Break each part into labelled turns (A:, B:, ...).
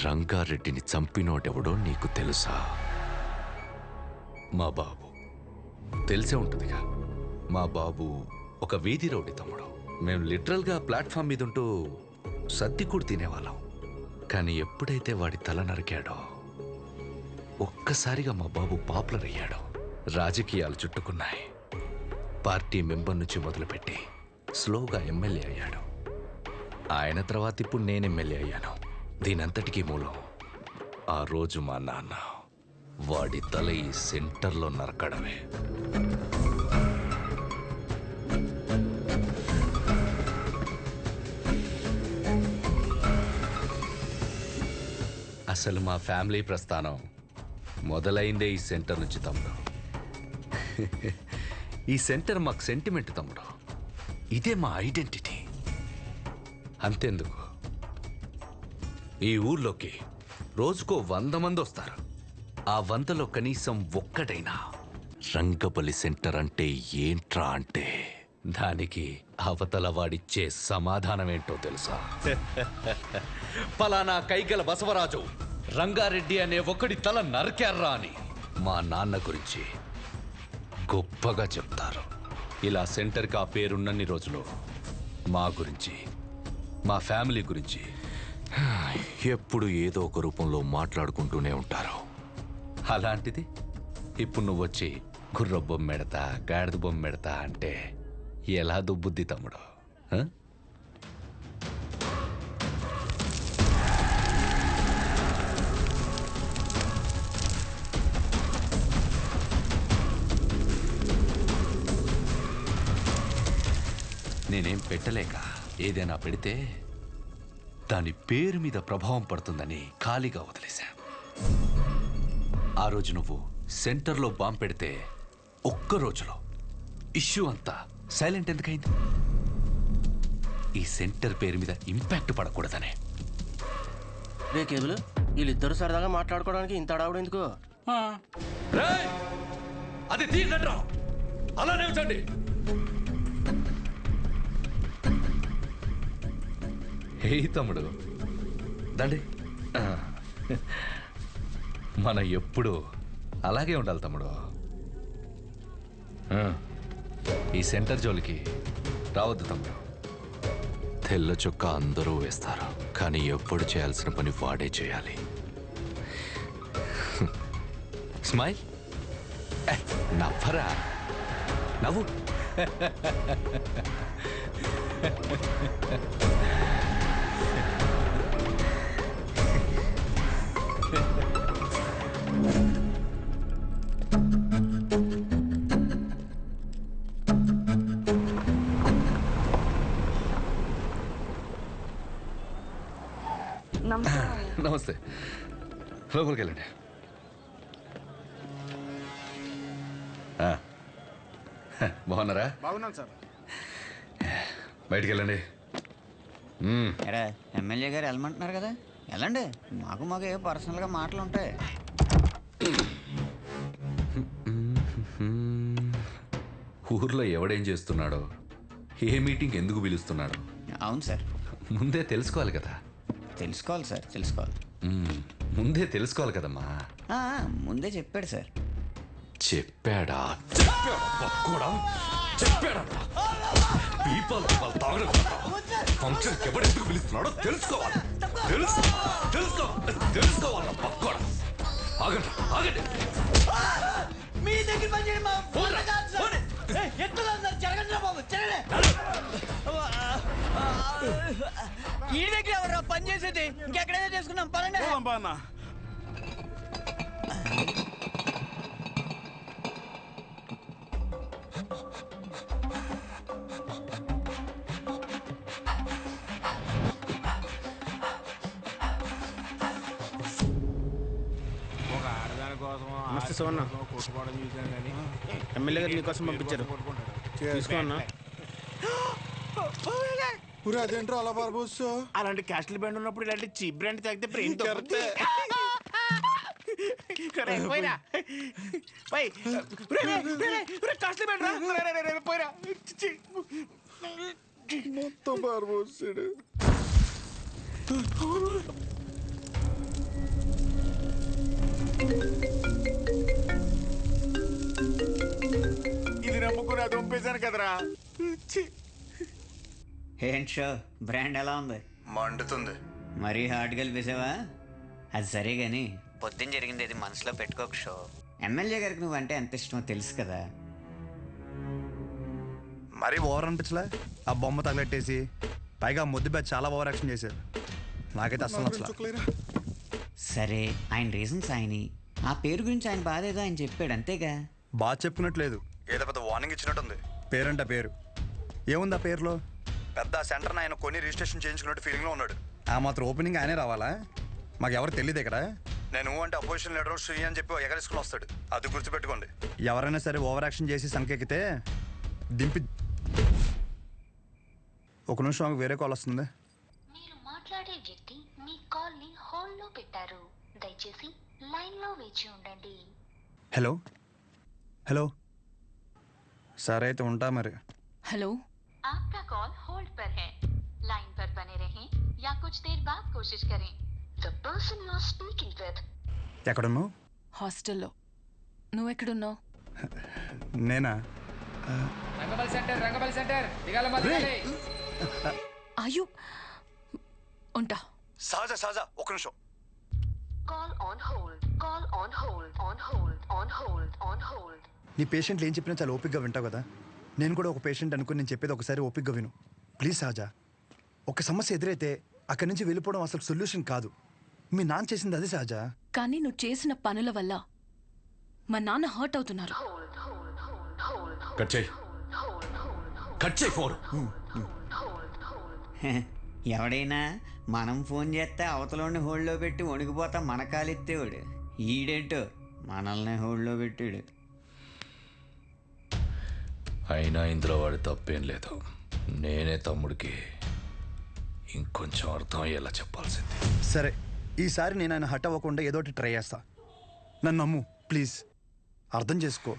A: రంగారెడ్డిని చంపినోడెవడో నీకు తెలుసా? మా బాబు. తెలిసే ఉంటుందిగా. మా బాబు ఒక వీధి రౌడీ తమ్ముడు. మేము లిటరల్గా ప్లాట్ఫామ్ మీద ఉంటూ సద్దికూడు తినేవాళ్ళం. కానీ ఎప్పుడైతే వాడి తల నరికాడో ఒక్కసారిగా మా బాబు పాపులర్ అయ్యాడు. రాజకీయాలు చుట్టుకున్నాయి. పార్టీ మెంబర్ నుంచి మొదలుపెట్టి స్లోగా ఎమ్మెల్యే అయ్యాడు. ఆయన తర్వాత ఇప్పుడు నేను ఎమ్మెల్యే అయ్యాను. దీనంతటికీ మూలం ఆ రోజు మా నాన్న వాడి తల ఈ సెంటర్లో నరకడమే. అసలు మా ఫ్యామిలీ ప్రస్థానం మొదలైందే ఈ సెంటర్ నుంచి తమ్ముడు. ఈ సెంటర్ మాకు సెంటిమెంట్ తమ్ముడు. ఇదే మా ఐడెంటిటీ. అంతెందుకు, ఈ ఊర్లోకి రోజుకో 100 మంది వస్తారు. ఆ 100లో కనీసం ఒక్కడైనా రంగబలి సెంటర్ అంటే ఏంట్రా అంటే దానికి అవతల వాడిచ్చే సమాధానం ఏంటో తెలుసా? పలానా కైగల బసవరాజు రంగారెడ్డి అనే ఒకడి తల నరికారా అని మా నాన్న గురించి గొప్పగా చెప్తారు. ఇలా సెంటర్కి ఆ పేరున్నన్ని రోజులు మా గురించి, మా ఫ్యామిలీ గురించి ఎప్పుడు ఏదో ఒక రూపంలో మాట్లాడుకుంటూనే ఉంటారు. అలాంటిది ఇప్పుడు నువ్వు వచ్చి గుర్ర బొమ్మెడతా, గాడిద బొమ్మెడతా అంటే ఎలా దుబ్బుద్ది తమ్ముడు? నేనేం పెట్టలేక ఏదైనా పెడితే దాని పేరు మీద ప్రభావం పడుతుందని ఖాళీగా వదిలేశా. ఆ రోజు నువ్వు సెంటర్లో బాంబు పెడితే ఒక్క రోజులో ఇష్యూ అంతా సైలెంట్ ఎందుకైంది? ఈ సెంటర్ పేరు మీద ఇంపాక్ట్ పడకూడదనే.
B: రే కేబుల్, వీళ్ళిద్దరు సరదాగా మాట్లాడుకోవడానికి ఇంత అడావుడు ఎందుకు?
A: అది తీయకండ్రా, అలానే ఉంచండి. హే తమ్ముడు, దండి. మనం ఎప్పుడు అలాగే ఉండాలి తమ్ముడు. ఈ సెంటర్ జోలికి రావద్దు తమ్ముడు. తెల్ల చొక్క అందరూ వేస్తారు, కానీ ఎప్పుడు చేయాల్సిన పని వాడే చేయాలి. స్మైల్, నవ్వరా, నవ్వు. నమస్తే, లోపలికి వెళ్ళండి. బాగున్నారా?
C: బాగున్నాను సార్.
A: బయటికి వెళ్ళండి.
D: ఎమ్మెల్యే గారు వెళ్ళమంటున్నారు కదా, వెళ్ళండి. మాకు ఏ పర్సనల్గా మాటలు ఉంటాయి.
A: ఊర్లో ఎవడేం చేస్తున్నాడో, ఏ మీటింగ్ ఎందుకు పిలుస్తున్నాడో
D: అవును సార్,
A: ముందే తెలుసుకోవాలి కదా.
D: తెలుసుకోవాలి సార్, తెలుసుకోవాలి.
A: ముందే తెలుసుకోవాలి కదమ్మా.
D: ముందే చెప్పాడు సార్.
A: చెప్పాడా? ఫంక్షన్ ఎవడెందుకు పిలుస్తున్నాడో తెలుసుకోవాలి. తెలుసుకోవాలి. పక్కోడా ఆగండి, ఆగండి.
E: మీ దగ్గర పని చేయండి. ఈ దగ్గర ఎవరు పని చేసేది? ఇంకెక్కడైనా చేసుకున్నాం పనండి.
C: నమస్తే సోన్న, ఎమ్మెల్యే గారు నీకోసం పంపించారు, తీసుకో అన్న.
F: అదేంటో అలా పారబోసు.
C: అలాంటి క్యాస్ట్లీ బ్రాండ్ ఉన్నప్పుడు ఇలాంటి చీప్ బ్రాండ్ తాగితే బ్రెయిన్
F: మొత్తం పారబోసాడు.
C: చంపేశాను కదరా. ఛీ.
D: ఏంటి షో బ్రాండ్ ఎలా ఉంది?
F: మండుతుంది.
D: మరీ హార్డ్ కలిపేసావా? అది సరే గాని పొద్దున్న జరిగింది అది మనసులో పెట్టుకోక షో. ఎమ్మెల్యే గారికి నువ్వంటే ఎంత ఇష్టమో తెలుసు కదా.
F: మరీ ఓవర్ అనిపించలే? ఆ బొమ్మ తగలెట్టేసి పైగా ముద్దు బ్యాచ్ చాలా ఓవర్ యాక్షన్ చేశారు. నాకైతే అసలు నచ్చలేదు.
D: సరే ఆయన రీజన్స్ ఆయని, ఆ పేరు గురించి ఆయన బాధ ఏదో ఆయన చెప్పాడు అంతేగా.
F: బాగా చెప్పుకున్నట్లేదు, ఏదో పెద్ద వార్నింగ్ ఇచ్చినట్టుంది. పేరంట పేరు ఏముంది ఆ పేరులో? పెద్ద సెంటర్ని ఆయన కొని రిజిస్ట్రేషన్ చేయించుకున్నట్టు ఫీలింగ్లో ఉన్నాడు. ఆ మాత్రం ఓపెనింగ్ ఆయనే రావాలా? మాకు ఎవరు తెలియదు ఇక్కడ. నేను అంటే అపోజిషన్ లీడర్ శ్రీ అని చెప్పి ఎగరేసుకుని వస్తాడు. అది గుర్తుపెట్టుకోండి. ఎవరైనా సరే ఓవర్ యాక్షన్ చేసి సంకెక్కితే దింపి. ఒక నిమిషం మాకు వేరే కాల్ వస్తుంది.
G: మీరు మాట్లాడే వ్యక్తి మీ కాల్ ని హోల్డ్ లో పెట్టారు. దయచేసి లైన్ లో వేచి ఉండండి.
F: హలో హలో, సరే అయితే ఉంటా మరి.
H: हेलो,
G: आपका कॉल होल्ड पर है. लाइन पर बने रहें या कुछ देर बाद कोशिश करें. The person you are speaking with.
F: ఎక్కడున్నావు?
H: హాస్టల్లో. నువ్వెక్కడున్నావు?
F: నేనా?
H: అయ్యో, ఉంటా.
F: సహజ సహజ ఒక్క నిమిషం.
G: Call on hold. Call on hold. On hold. On hold. On hold.
F: నీ పేషెంట్లు ఏం చెప్పినా చాలా ఓపిక్గా వింటావు కదా. నేను కూడా ఒక పేషెంట్ అనుకుని నేను చెప్పేది ఒకసారి ఓపిక్గా విను ప్లీజ్. సహజ, ఒక సమస్య ఎదురైతే అక్కడి నుంచి వెళ్ళిపోవడం అసలు సొల్యూషన్ కాదు. మీ నాన్న చేసింది అదే సహజ.
H: కానీ నువ్వు చేసిన పనుల వల్ల మా నాన్న హర్ట్ అవుతున్నారు.
A: కట్ చేయి, కట్ చేయి ఫోన్.
D: ఎవడైనా మనం ఫోన్ చేస్తే అవతలని హోల్డ్లో పెట్టి వణికిపోతా మన కాలెత్తేవాడు. ఈడేంటో మనల్ని హోల్డ్లో పెట్టాడు.
A: అయినా ఇందులో వాడి తప్పేం లేదు. నేనే తమ్ముడికి ఇంకొంచెం అర్థం అయ్యేలా చెప్పాల్సింది.
F: సరే, ఈసారి నేను ఆయన హట్ అవ్వకుండా ఏదో ఒకటి ట్రై చేస్తా. నన్ను నమ్ము ప్లీజ్, అర్థం చేసుకో.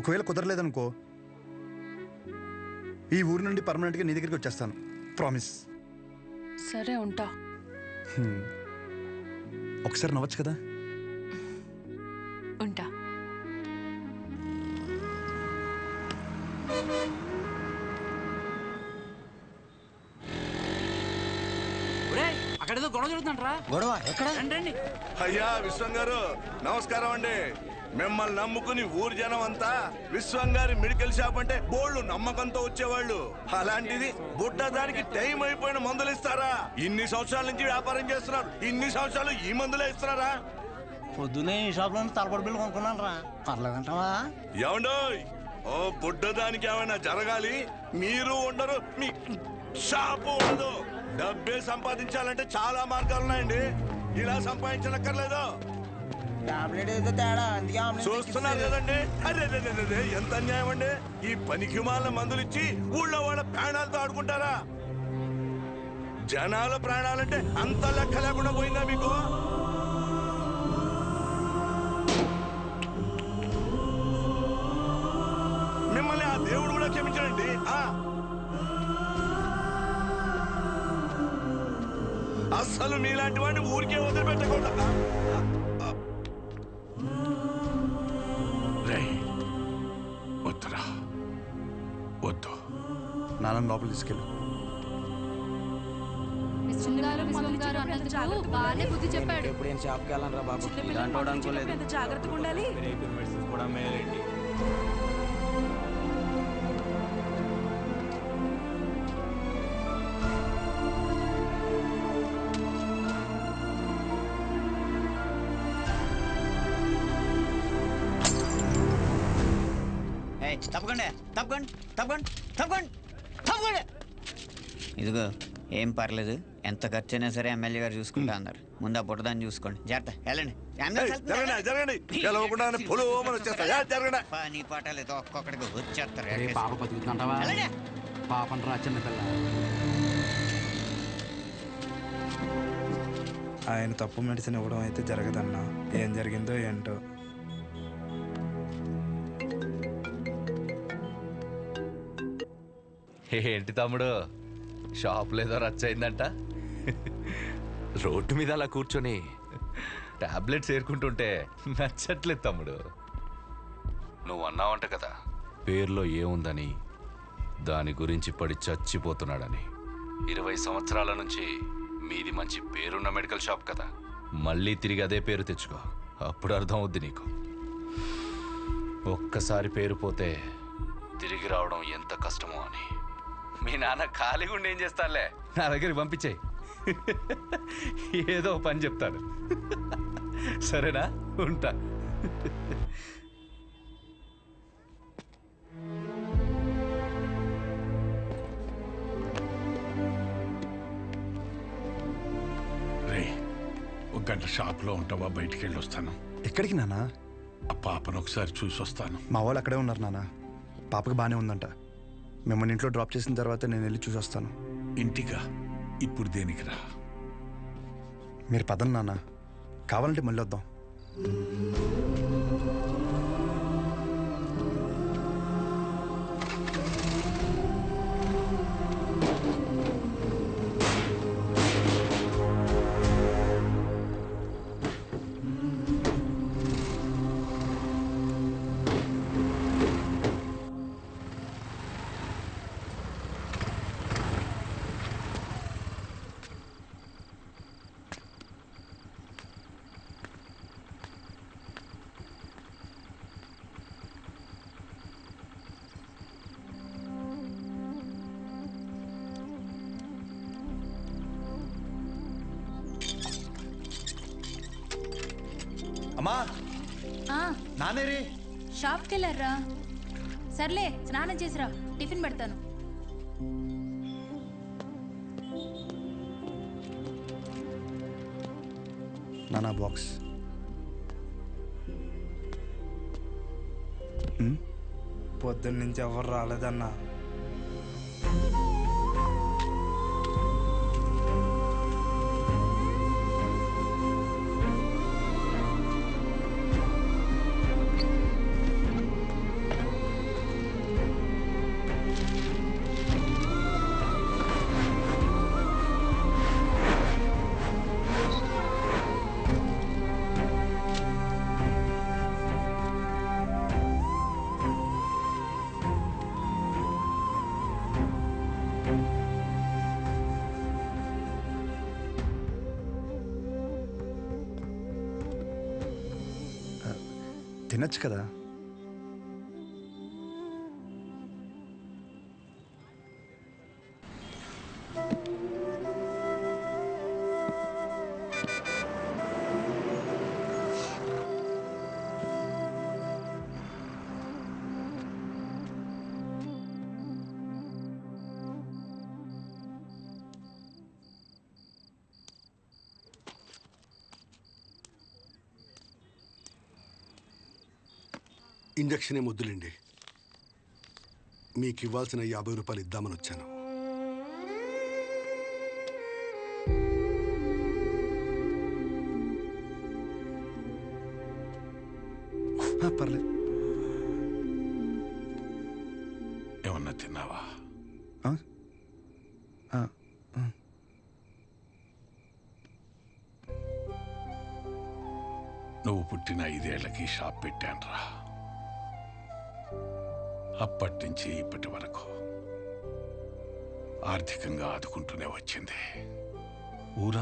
F: ఒకవేళ కుదరలేదనుకో, ఈ ఊరి నుండి పర్మనెంట్గా నీ దగ్గరికి వచ్చేస్తాను. ప్రామిస్.
H: సరే, ఉంటా.
F: ఒకసారి నవ్వచ్చు కదా.
H: ఉంటా.
E: అక్కడేదో గొడవ జరుగుతుందంటరా.
B: గొడవ ఎక్కడ?
E: రండి.
I: అయ్యా విశ్వం గారు నమస్కారం అండి. మిమ్మల్ని నమ్ముకుని ఊరు జనం అంతా విశ్వం గారి మెడికల్ షాప్ అంటే బోళ్ళు నమ్మకంతో వచ్చేవాళ్ళు. అలాంటిది బుడ్డ దానికి టైం అయిపోయిన మందులు ఇస్తారా? ఇన్ని సంవత్సరాల నుంచి వ్యాపారం చేస్తున్నారు, ఇన్ని సంవత్సరాలు ఈ మందులే ఇస్తున్నారా?
B: పొద్దునే ఈ షాప్ లో తలపడి బిల్లు కొనుక్కున్నాను రా. పర్లేదంటావా?
I: ఏమండోయ్, ఓ బుడ్డ దానికి ఏమైనా జరగాలి, మీరు ఉండరు, మీ షాపు ఉండదు. డబ్బే సంపాదించాలంటే చాలా మార్గాలు ఉన్నాయండి. ఇలా సంపాదించనక్కర్లేదు. చూస్తున్నారు కదండి. అరే ఎంత అన్యాయం అండి. ఈ పనికి మాల మందులు ఇచ్చి ఊళ్ళో వాళ్ళ ప్రాణాలతో ఆడుకుంటారా? జనాల ప్రాణాలంటే అంత లెక్క లేకుండా పోయిందా మీకు? మిమ్మల్ని ఆ దేవుడు కూడా క్షమించండి. అస్సలు మీలాంటి వాడిని ఊరికే వదిలిపెట్టకూడదు.
A: వద్దురా, వద్దు.
F: నాన్న లోపల తీసుకెళ్ళు.
B: ఇప్పుడు ఏం షాప్కి వెళ్ళాలరా బాబు? ఇలాంటి వాడు అనుకోలేదు.
H: జాగ్రత్తగా ఉండాలి.
D: తప్పకుండా తప్పకుండా తప్పకుండా తప్పకుండా తప్పకుండా. ఇదిగో ఏం పర్లేదు, ఎంత ఖర్చు అయినా సరే ఎమ్మెల్యే గారు చూసుకుంటా అన్నారు. ముందు ఆ పుట్టదాన్ని చూసుకోండి. జాగ్రత్త, వెళ్ళండి. పని పాటలేదు, ఒక్కొక్కడికి వచ్చేస్తారు.
E: పాప బతుకుతుంటావా? పాపం రా చిన్నపిల్ల.
C: ఆయన తప్పు మెడిసిన్ ఇవ్వడం అయితే జరగదన్నా. ఏం జరిగిందో ఏంటో.
A: ఏంటి తమ్ముడు, షాప్ లేదో రచ్చయిందంట? రోడ్డు మీద అలా కూర్చొని టాబ్లెట్స్ ఏరుకుంటుంటే నచ్చట్లేదు తమ్ముడు. నువ్వు అన్నావంట కదా పేర్లో ఏముందని, దాని గురించి పడి చచ్చిపోతున్నాడని. 20 సంవత్సరాల నుంచి మీది మంచి పేరున్న మెడికల్ షాప్ కదా, మళ్ళీ తిరిగి అదే పేరు తెచ్చుకో, అప్పుడు అర్థం అవుద్ది నీకు. ఒక్కసారి పేరు పోతే తిరిగి రావడం ఎంత కష్టమో అని. మీ నాన్న ఖాళీగా ఉండి ఏం చేస్తానులే, నా దగ్గరికి పంపించేయి, ఏదో పని చెప్తాడు. సరేనా, ఉంటా.
J: రే, ఒక గంట షాప్లో ఉంటావా? బయటికి వెళ్ళి వస్తాను.
F: ఎక్కడికి నాన్న?
J: ఆ పాపను ఒకసారి చూసి వస్తాను.
F: మా వాళ్ళు అక్కడే ఉన్నారు నాన్న. పాపకి బాగానే ఉందంట. మిమ్మల్ని ఇంట్లో డ్రాప్ చేసిన తర్వాత నేను వెళ్ళి చూసి వస్తాను.
J: ఇంటిగా? ఇప్పుడు దేనికి రా?
F: మీరు పదండి నాన్న, కావాలంటే మళ్ళీ వద్దాం. అమ్మా, నానేరి
H: షాప్కి వెళ్ళారా? సర్లే, స్నానం చేసిరా, టిఫిన్ పెడతాను.
F: నానా బాక్స్.
C: పొద్దున్న నుంచి ఎవరు రాలేదన్నా.
F: తినచ్చు కదా.
K: ఇంజక్షన్ ముద్దులండి. మీకు ఇవ్వాల్సిన 50 రూపాయలు ఇద్దామని వచ్చాను.
F: పర్లేదు.
J: ఏమన్నా తిన్నావా? నువ్వు పుట్టిన 5 ఏళ్లకి షాప్ పెట్టానురా. అప్పటి నుంచి ఇప్పటి వరకు ఆర్థికంగా ఆదుకుంటూనే వచ్చింది. ఊరంతా